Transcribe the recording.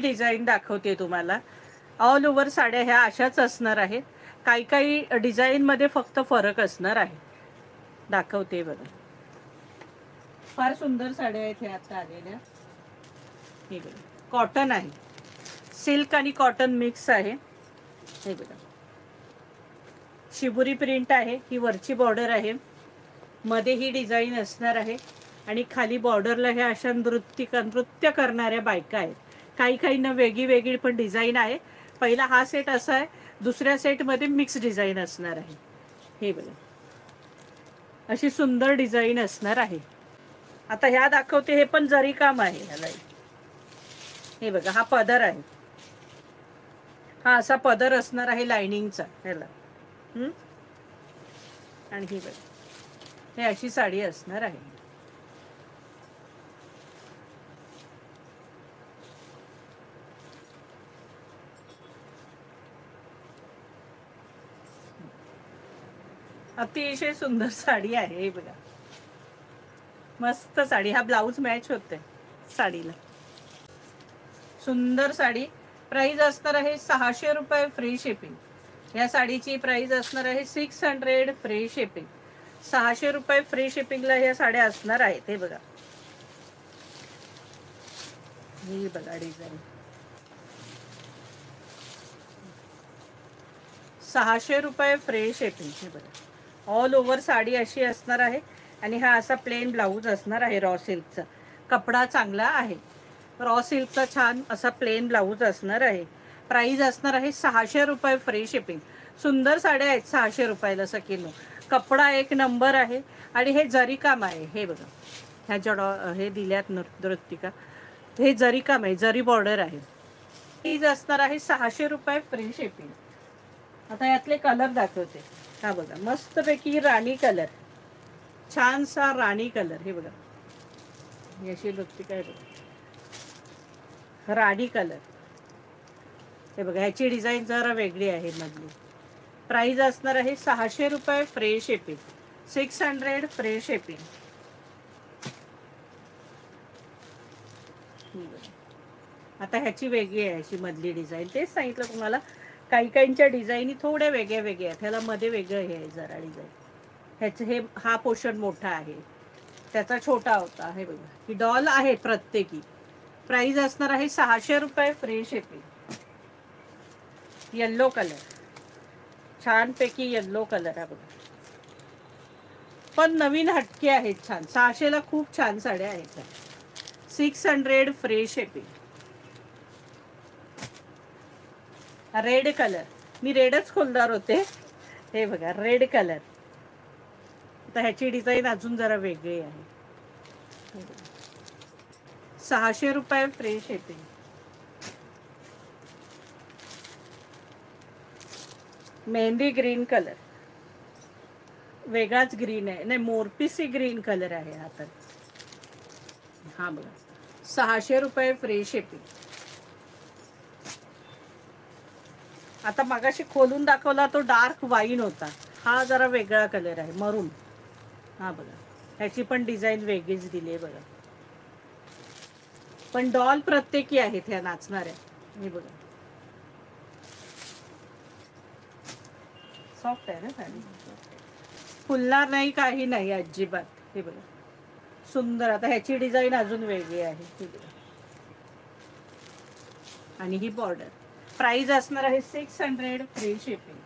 Design दाखवते तुम्हाला. All over साड्या ह्या अशाच असणार आहेत. काही काही डिझाईनमध्ये फक्त फरक असणार आहे. दाखवते बघा. फार सुंदर साड्या आहेत ह्या आता आलेल्या. हे बघा, कॉटन आहे, सिल्क आणि कॉटन मिक्स आहे. हे बघा, शिबुरी प्रिंट आहे. ही वरची बॉर्डर आहे, मध्ये ही डिझाईन असणार आहे आणि खाली बॉर्डरला ह्या अशा नृत्य करणाऱ्या बायका आहेत. काही काही ना वेगळी वेगळी पण डिझाईन आहे. पहिला हा सेट असा आहे, दुसऱ्या सेटमध्ये मिक्स डिझाईन असणार आहे. हे बघा, अशी सुंदर डिझाईन असणार आहे. आता ह्या दाखवते, हे पण जरी काम आहे ह्याला. हे बघा, हा पदर आहे, हा असा पदर असणार आहे लाइनिंगचा ह्याला. आणि ही बघा, हे अशी साडी असणार आहे. अतिशय सुंदर साडी आहे. हे बघा, मस्त साडी. हा ब्लाऊज मॅच होते साडीला. सुंदर साडी. प्राइस असणार आहे 600 रुपये फ्री शिपिंग. या साडीची प्राइस असणार आहे 600 फ्री शिपिंग. 600 रुपये फ्री शिपिंगला ह्या साड्या असणार आहेत. हे बघा, ही बघा डिझाईन. 600 रुपये फ्री शिपिंग. हे बघा, ऑल ओव्हर साडी अशी असणार आहे आणि हा असा प्लेन ब्लाऊज असणार आहे. रॉ सिल्कचा कपडा चांगला आहे. रॉ सिल्कचा छान असा प्लेन ब्लाऊज असणार आहे. प्राइस असणार आहे 600 रुपये फ्री शिपिंग. सुंदर साड्या आहेत 600 रुपयाला किलो. कपडा एक नंबर आहे आणि हे जरी काम आहे. हे बघा, ह्या ज्या हे दिल्यात नृत्तिका, हे जरी काम आहे, जरी बॉर्डर आहे. प्राइस असणार आहे 600 रुपये फ्री शिपिंग. आता यातले कलर दाखवते. हा बघा, मस्तपैकी राणी कलर, छानसा राणी कलर. हे बघा, याची नृत्तिका आहे बघा, राणी कलर. हे बघा, ह्याची डिझाईन जरा वेगळी आहे मधली. प्राइस असणार आहे 600 रुपये फ्री शिपिंग. 600 free shipping. आता ह्याची वेगळी आहे अशी मधली डिझाईन. तेच सांगितलं तुम्हाला, काही काहींच्या डिझाईनी थोड्या वेगळ्या वेगळ्या आहेत. ह्याला मध्ये वेगळं हे आहे जरा डिझाईन. ह्याचं हे हा पोर्शन मोठा आहे, त्याचा छोटा होता. हे बघा, ही डॉल आहे प्रत्येकी. प्राइस असणार आहे 600 रुपये फ्री शिपिंग. येल्लो कलर, छानपैकी येल्लो कलर आहे बघा, पण नवीन हटके आहेत छान. 600ला खूप छान साड्या आहेत. 600 फ्री शिपिंग. रेड कलर, मी रेडच खोलणार होते. हे बघा, रेड कलर. आता ह्याची डिझाईन अजून जरा वेगळी आहे. 600 रुपये free shipping. Mehndi green colour, वेगळाच ग्रीन आहे. नाही, मोरपिसी ग्रीन कलर आहे हा तर. हा बघा, 600 रुपये फ्री शिपिंग. आता मगाशी खोलून दाखवला तो डार्क वाईन होता, हा जरा वेगळा कलर आहे, मरून. हा बघा, ह्याची पण डिझाईन वेगळीच दिली आहे बघा, पण डॉल प्रत्येकी आहेत ह्या नाचणाऱ्या. हे बघा, सॉफ्ट आहे ना साडी, फुलणार नाही, काही नाही अजिबात. हे बघा, सुंदर. आता ह्याची डिझाईन अजून वेगळी आहे. हे बघा, आणि ही बॉर्डर. प्राइस असणार आहे 600 फ्री शिपिंग.